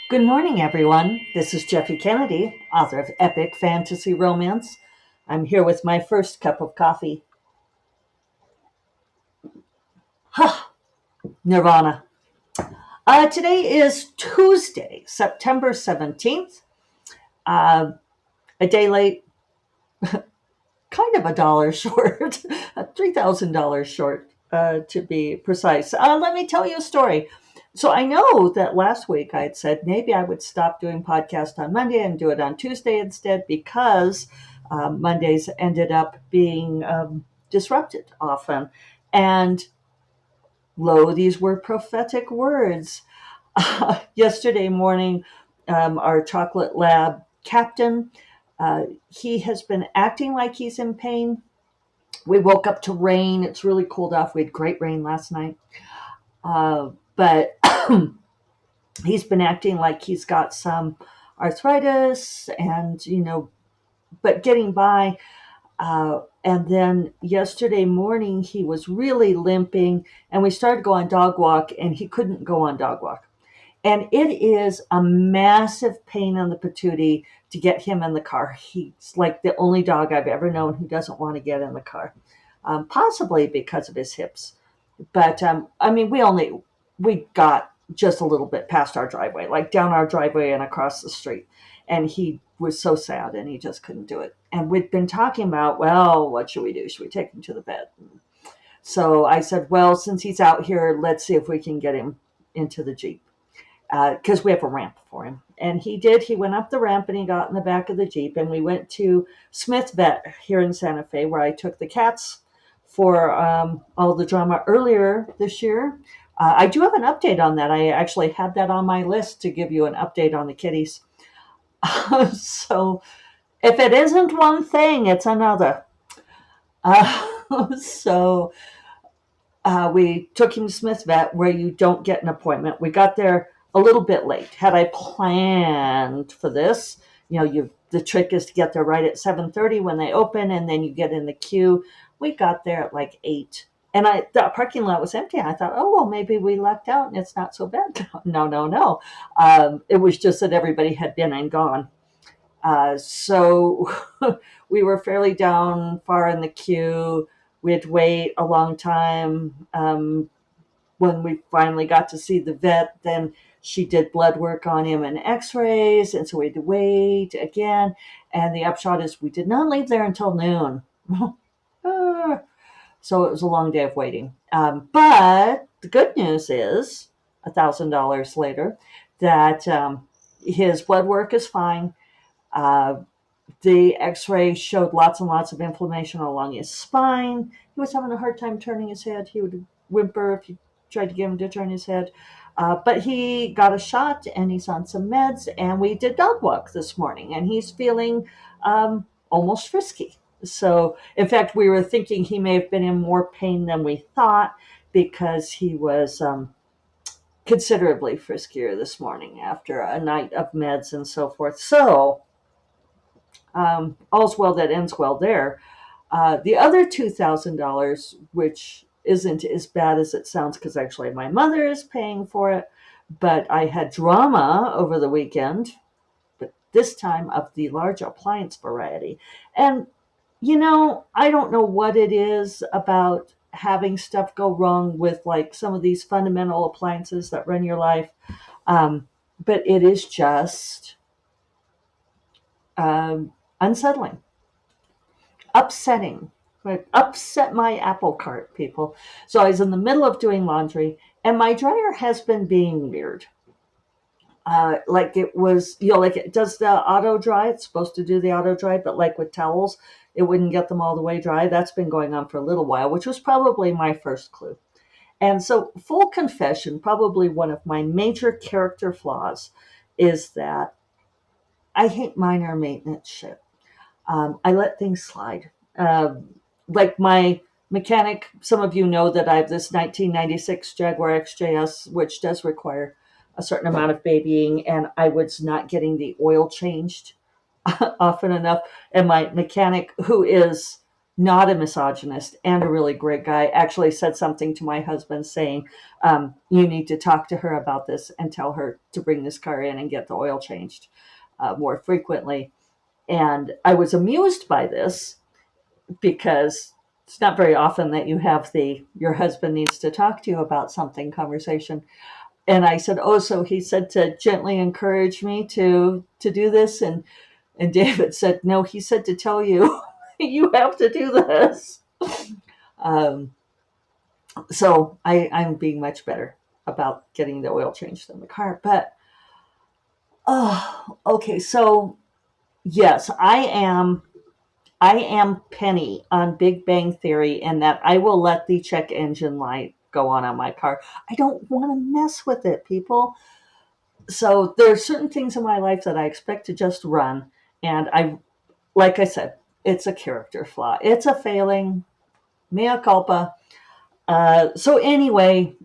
Good morning, everyone. This is Jeffy Kennedy, author of epic fantasy romance. I'm here with my first cup of coffee. Ha! Nirvana. Today is Tuesday, September 17th. Uh, a day late, kind of a dollar short, $3,000 short to be precise. Let me tell you a story. So I know that last week I had said maybe I would stop doing podcast on Monday and do it on Tuesday instead because Mondays ended up being disrupted often. And lo, these were prophetic words. Yesterday morning, our chocolate lab captain, he has been acting like he's in pain. We woke up to rain. It's really cooled off. We had great rain last night. But he's been acting like he's got some arthritis and, but getting by. And then yesterday morning, he was really limping, and we started to go on dog walk, and he couldn't go on dog walk. And it is a massive pain in the patootie to get him in the car. He's like the only dog I've ever known who doesn't want to get in the car, possibly because of his hips. But I mean, we got just a little bit past our driveway, like down our driveway and across the street. And he was so sad and he just couldn't do it. And we'd been talking about, well, what should we do? Should we take him to the vet? So I said, well, since he's out here, let's see if we can get him into the Jeep because we have a ramp for him. And he did. He went up the ramp and he got in the back of the Jeep. And we went to Smith Vet here in Santa Fe, where I took the cats for all the drama earlier this year. I do have an update on that. I actually had that on my list to give you an update on the kitties. So if it isn't one thing, it's another. So we took him to Smith Vet, where you don't get an appointment. We got there a little bit late. Had I planned for this, the trick is to get there right at 7:30 when they open, and then you get in the queue. We got there at like 8, and the parking lot was empty. I thought, oh well, maybe we lucked out, and it's not so bad. No. It was just that everybody had been and gone. So we were fairly down far in the queue. We had to wait a long time. When we finally got to see the vet, then she did blood work on him and x-rays, and so we had to wait again. And the upshot is we did not leave there until noon. So it was a long day of waiting. But the good news is, $1,000 later, that his blood work is fine. The x-ray showed lots and lots of inflammation along his spine. He was having a hard time turning his head. He would whimper if you tried to get him to turn his head. But he got a shot and he's on some meds. And we did dog walk this morning and he's feeling almost frisky. So, in fact, we were thinking he may have been in more pain than we thought because he was considerably friskier this morning after a night of meds and so forth. So, all's well that ends well there. The other $2,000, which isn't as bad as it sounds, because actually my mother is paying for it, but I had drama over the weekend, but this time of the large appliance variety. And, I don't know what it is about having stuff go wrong with like some of these fundamental appliances that run your life, but it is just unsettling. Upsetting. It upset my apple cart, people. So I was in the middle of doing laundry, and my dryer has been being weird. Like it was, like it does the auto dry. It's supposed to do the auto dry, but like with towels, it wouldn't get them all the way dry. That's been going on for a little while, which was probably my first clue. And so, full confession, probably one of my major character flaws is that I hate minor maintenance shit. I let things slide. Like my mechanic, some of you know that I have this 1996 Jaguar XJS, which does require a certain amount of babying, and I was not getting the oil changed often enough. And my mechanic, who is not a misogynist, and a really great guy, actually said something to my husband saying, you need to talk to her about this and tell her to bring this car in and get the oil changed more frequently. And I was amused by this because it's not very often that you have the your husband needs to talk to you about something conversation. And I said, oh, so he said to gently encourage me to do this. And David said, no, he said to tell you, you have to do this. Um, so I'm being much better about getting the oil changed in the car. But, oh, okay. So, yes, I am Penny on Big Bang Theory in that I will let the check engine light go on my car. I don't want to mess with it, people. So there are certain things in my life that I expect to just run. And like I said, it's a character flaw. It's a failing, mea culpa. So anyway,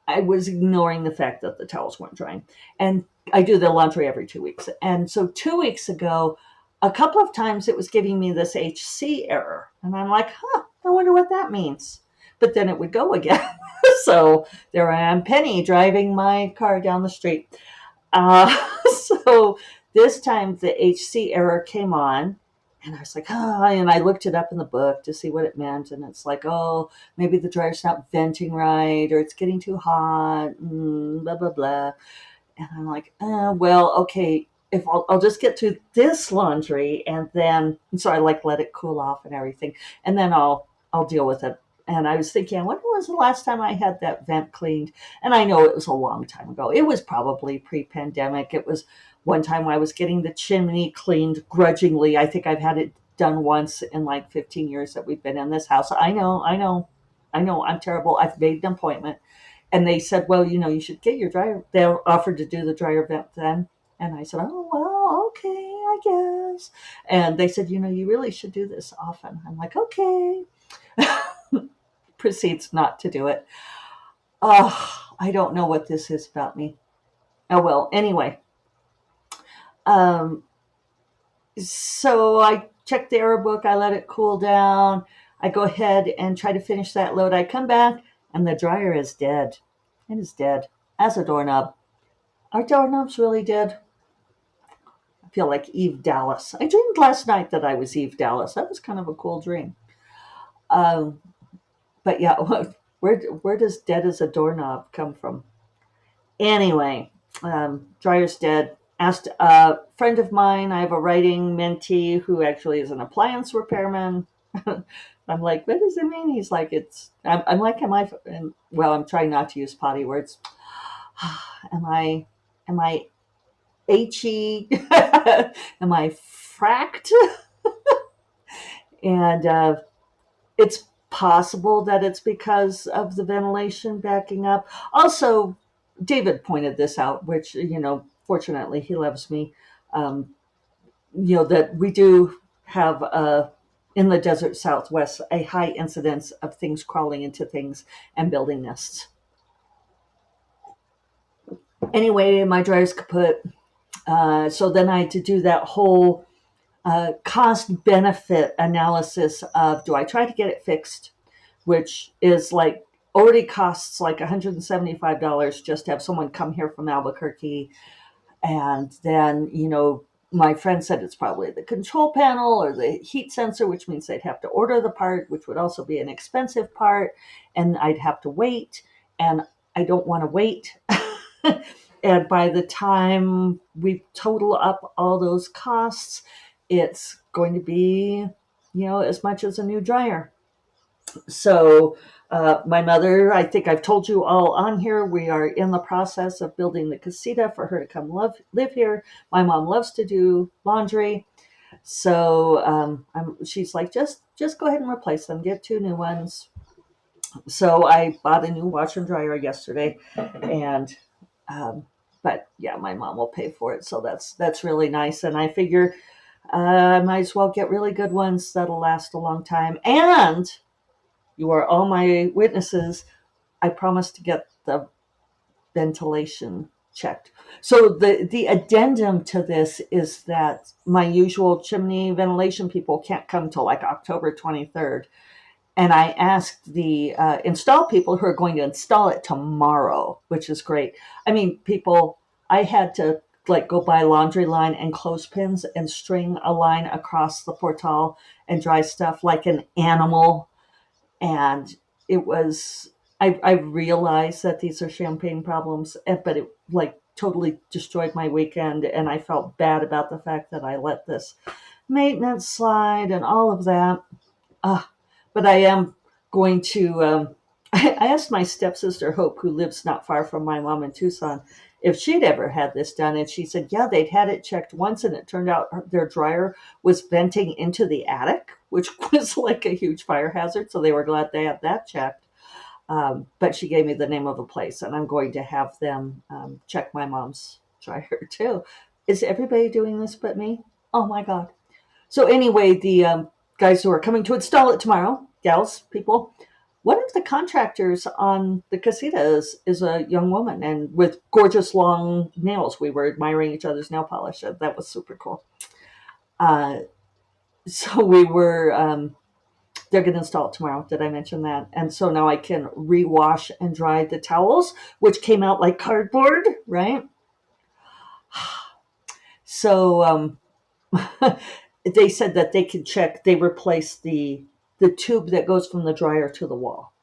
I was ignoring the fact that the towels weren't drying. And I do the laundry every 2 weeks. And so 2 weeks ago, a couple of times it was giving me this HC error. And I'm like, I wonder what that means. But then it would go again. So there I am, Penny, driving my car down the street. So this time the HC error came on. And I was like, and I looked it up in the book to see what it meant. And it's like, oh, maybe the dryer's not venting right, or it's getting too hot, blah, blah, blah. And I'm like, well, okay, if I'll just get to this laundry and so I like let it cool off and everything. And then I'll deal with it. And I was thinking, when was the last time I had that vent cleaned? And I know it was a long time ago. It was probably pre-pandemic. It was one time I was getting the chimney cleaned grudgingly. I think I've had it done once in like 15 years that we've been in this house. I know, I'm terrible. I've made an appointment. And they said, well, you should get your dryer. They offered to do the dryer vent then. And I said, oh, well, okay, I guess. And they said, you really should do this often. I'm like, okay. Proceeds not to do it. I don't know what this is about me. Oh, well, anyway. So I checked the error book. I let it cool down. I go ahead and try to finish that load. I come back and the dryer is dead. It is dead as a doorknob. Are doorknobs really dead? I feel like Eve Dallas. I dreamed last night that I was Eve Dallas. That was kind of a cool dream. But yeah, where does dead as a doorknob come from? Anyway, dryer's dead. Asked a friend of mine, I have a writing mentee who actually is an appliance repairman. I'm like, what does it mean? He's like, I'm like, I'm trying not to use potty words. Am I HE? Am I fracked? And it's possible that it's because of the ventilation backing up. Also, David pointed this out, which, fortunately he loves me, that we do have in the desert Southwest a high incidence of things crawling into things and building nests. Anyway, my dryer's kaput. So then I had to do that whole cost benefit analysis of, do I try to get it fixed, which is like already costs like $175 just to have someone come here from Albuquerque. And then, my friend said it's probably the control panel or the heat sensor, which means they'd have to order the part, which would also be an expensive part. And I'd have to wait. And I don't want to wait. And by the time we total up all those costs, it's going to be, as much as a new dryer. So my mother, I think I've told you all on here, we are in the process of building the casita for her to come live here. My mom loves to do laundry. So she's like, just go ahead and replace them, get 2 new ones. So I bought a new washer and dryer yesterday. And but yeah, my mom will pay for it. So that's really nice. And I figure I might as well get really good ones that'll last a long time. And you are all my witnesses. I promised to get the ventilation checked. So the addendum to this is that my usual chimney ventilation people can't come till like October 23rd. And I asked the install people who are going to install it tomorrow, which is great. I mean, people, I had to like go buy laundry line and clothespins and string a line across the portal and dry stuff like an animal. And it was, I realized that these are champagne problems, but it like totally destroyed my weekend. And I felt bad about the fact that I let this maintenance slide and all of that. Uh, but I am going to. I asked my stepsister Hope, who lives not far from my mom in Tucson, if she'd ever had this done, and she said, yeah, they'd had it checked once, and it turned out their dryer was venting into the attic, which was like a huge fire hazard. So they were glad they had that checked. But she gave me the name of a place, and I'm going to have them check my mom's dryer too. Is everybody doing this but me? Oh my God. So anyway, the guys who are coming to install it tomorrow, gals, people, one of the contractors on the casita is a young woman and with gorgeous long nails. We were admiring each other's nail polish. That was super cool. Uh, so we were, they're going to install it tomorrow. Did I mention that? And so now I can rewash and dry the towels, which came out like cardboard, right? So they said that they could check, they replaced the tube that goes from the dryer to the wall.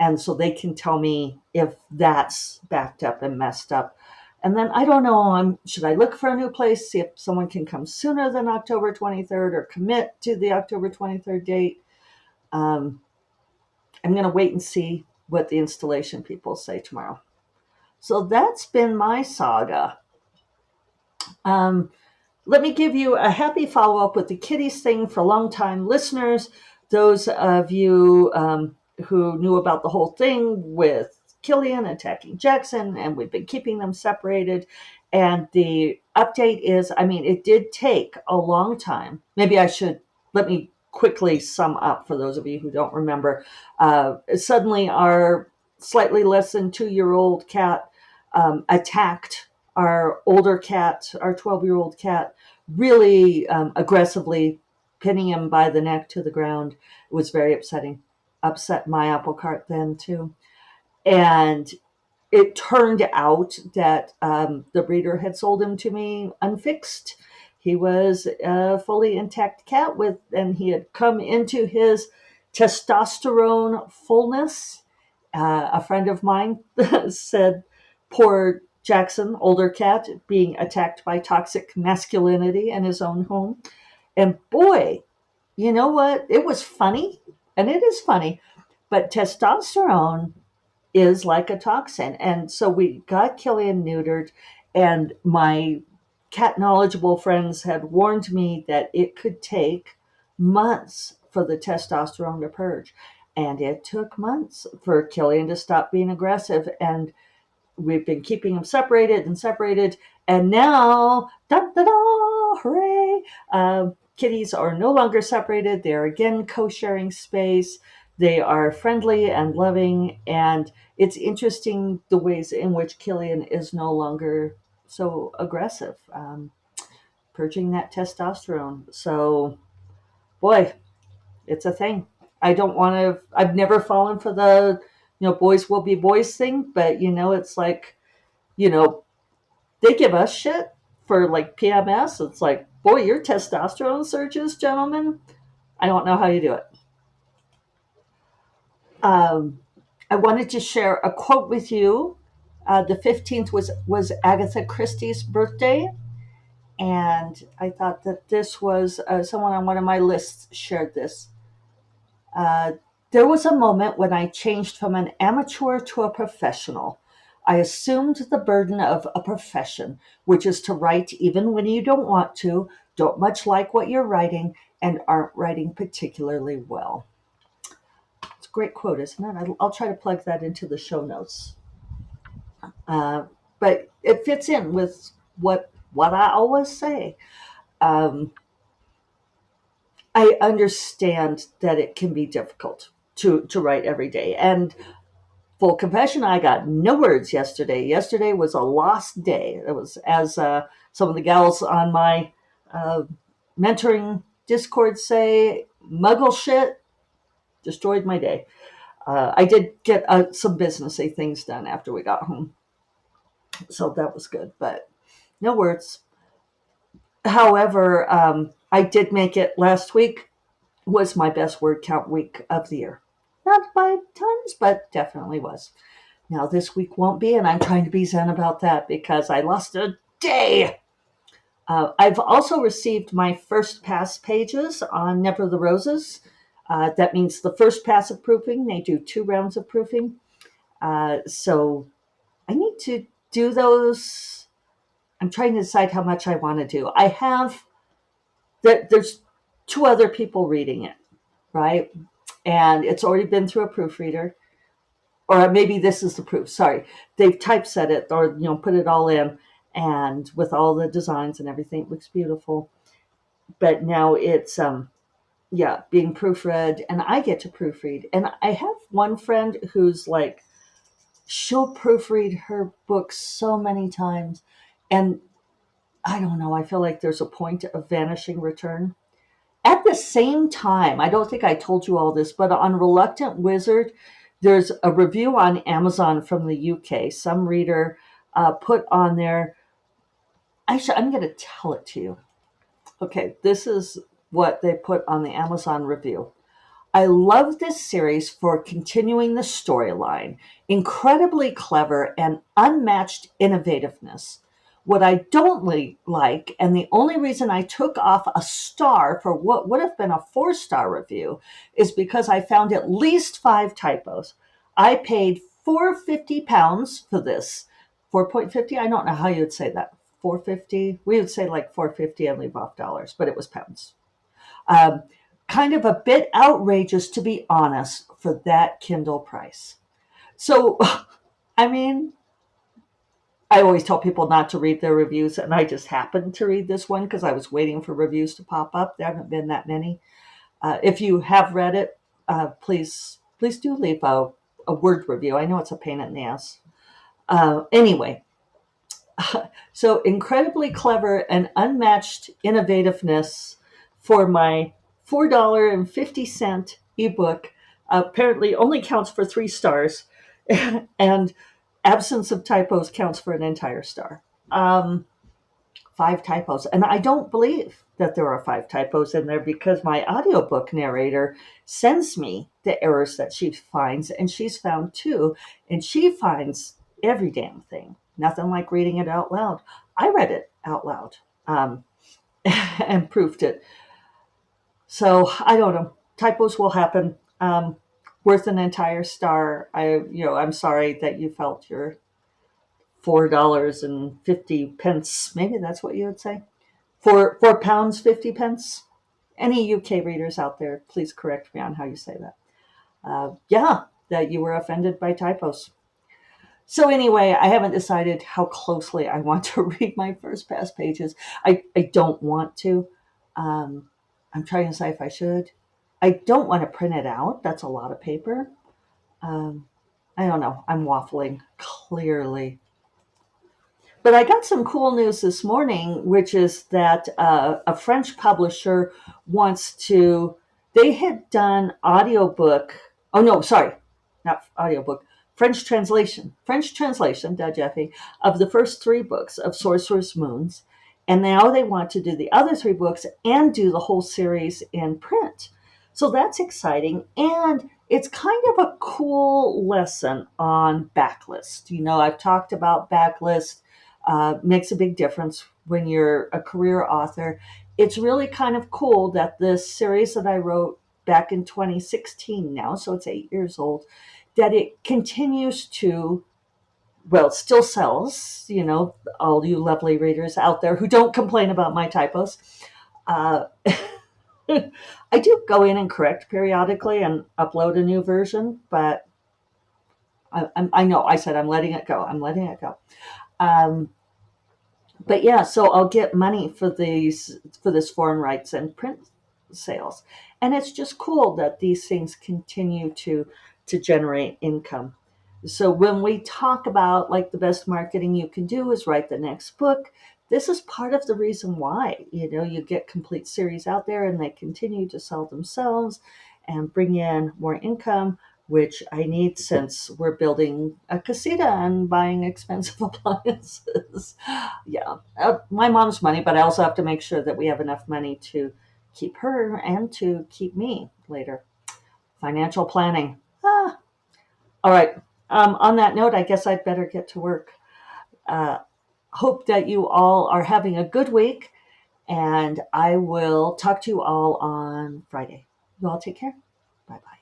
And so they can tell me if that's backed up and messed up. And then I don't know, should I look for a new place, see if someone can come sooner than October 23rd or commit to the October 23rd date? I'm going to wait and see what the installation people say tomorrow. So that's been my saga. Let me give you a happy follow-up with the kitties thing for long-time listeners. Those of you who knew about the whole thing with Killian attacking Jackson, and we've been keeping them separated. And the update is, I mean, it did take a long time. Maybe let me quickly sum up for those of you who don't remember. Suddenly our slightly less than 2-year-old cat attacked our older cat, our 12-year-old cat, really aggressively, pinning him by the neck to the ground. It was very upsetting. Upset my apple cart then too. And it turned out that the breeder had sold him to me unfixed. He was a fully intact cat and he had come into his testosterone fullness. A friend of mine said, poor Jackson, older cat, being attacked by toxic masculinity in his own home. And boy, you know what? It was funny, and it is funny, but testosterone is like a toxin. And so we got Killian neutered, and my cat knowledgeable friends had warned me that it could take months for the testosterone to purge. And it took months for Killian to stop being aggressive. And we've been keeping them separated and separated. And now, da da da, hooray! Kitties are no longer separated. They're again co-sharing space. They are friendly and loving. And it's interesting the ways in which Killian is no longer so aggressive, purging that testosterone. So, boy, it's a thing. I don't want to, I've never fallen for the, boys will be boys thing, but, it's like, they give us shit for like PMS. It's like, boy, your testosterone surges, gentlemen. I don't know how you do it. I wanted to share a quote with you. The 15th was Agatha Christie's birthday. And I thought that this was someone on one of my lists shared this. There was a moment when I changed from an amateur to a professional. I assumed the burden of a profession, which is to write even when you don't want to, don't much like what you're writing, and aren't writing particularly well. It's a great quote, isn't it? I'll try to plug that into the show notes. But it fits in with what I always say. I understand that it can be difficult to write every day. And Full confession, I got no words yesterday. Yesterday was a lost day. It was, as some of the gals on my uh, mentoring Discord say, muggle shit destroyed my day. I did get some businessy things done after we got home, so that was good, but no words. However, I did make it last week, was my best word count week of the year. Not by tons, but definitely was. Now this week won't be, and I'm trying to be zen about that because I lost a day. I've also received my first pass pages on Never the Roses. That means the first pass of proofing. They do 2 rounds of proofing. So I need to do those. I'm trying to decide how much I want to do. I have, there's 2 other people reading it, right? And it's already been through a proofreader. Or maybe this is the proof. Sorry, they've typeset it, or put it all in, and with all the designs and everything, it looks beautiful. But now it's being proofread, and I get to proofread. And I have one friend who's like, she'll proofread her books so many times, and I don't know. I feel like there's a point of vanishing return. At the same time, I don't think I told you all this, but on Reluctant Wizard, there's a review on Amazon from the UK. Some reader put on there. I'm going to tell it to you. Okay, this is what they put on the Amazon review. I love this series for continuing the storyline. Incredibly clever and unmatched innovativeness. What I don't like, and the only reason I took off a star for what would have been a 4-star review, is because I found at least 5 typos. I paid £4.50 for this. 4.50? I don't know how you would say that. 4.50? We would say like 4.50 and leave off dollars, but it was pounds. Kind of a bit outrageous, to be honest, for that Kindle price. So, I mean, I always tell people not to read their reviews, and I just happened to read this one because I was waiting for reviews to pop up. There haven't been that many. If you have read it, please do leave a word review. I know it's a pain in the ass. Anyway, so incredibly clever and unmatched innovativeness for my $4.50 ebook. Apparently only counts for 3 stars, and absence of typos counts for an entire star. 5 typos. And I don't believe that there are 5 typos in there because my audiobook narrator sends me the errors that she finds, and she's found 2, and she finds every damn thing. Nothing like reading it out loud. I read it out loud and proofed it. So I don't know. Typos will happen. Worth an entire star. I'm sorry that you felt your $4.50. Maybe that's what you would say. £4 50 pence. Any UK readers out there, please correct me on how you say that. That you were offended by typos. So anyway, I haven't decided how closely I want to read my first pass pages. I don't want to. I'm trying to decide if I should. I don't want to print it out. That's a lot of paper. I don't know. I'm waffling, clearly. But I got some cool news this morning, which is that a French publisher wants to, they had done audiobook. Oh, no, sorry, not audiobook. French translation, Jeffy, of the first 3 books of Sorcerer's Moons. And now they want to do the other 3 books and do the whole series in print. So that's exciting. And it's kind of a cool lesson on backlist. I've talked about backlist. Makes a big difference when you're a career author. It's really kind of cool that this series that I wrote back in 2016 now, so it's 8 years old, that it continues to, still sells, all you lovely readers out there who don't complain about my typos. I do go in and correct periodically and upload a new version, but I know I said I'm letting it go. But yeah, so I'll get money for this foreign rights and print sales. And it's just cool that these things continue to generate income. So when we talk about like the best marketing you can do is write the next book, this is part of the reason why, you get complete series out there and they continue to sell themselves and bring in more income, which I need since we're building a casita and buying expensive appliances. Yeah, my mom's money, but I also have to make sure that we have enough money to keep her and to keep me later. Financial planning. All right. On that note, I guess I'd better get to work. Uh, Hope that you all are having a good week, and I will talk to you all on Friday. You all take care. Bye bye.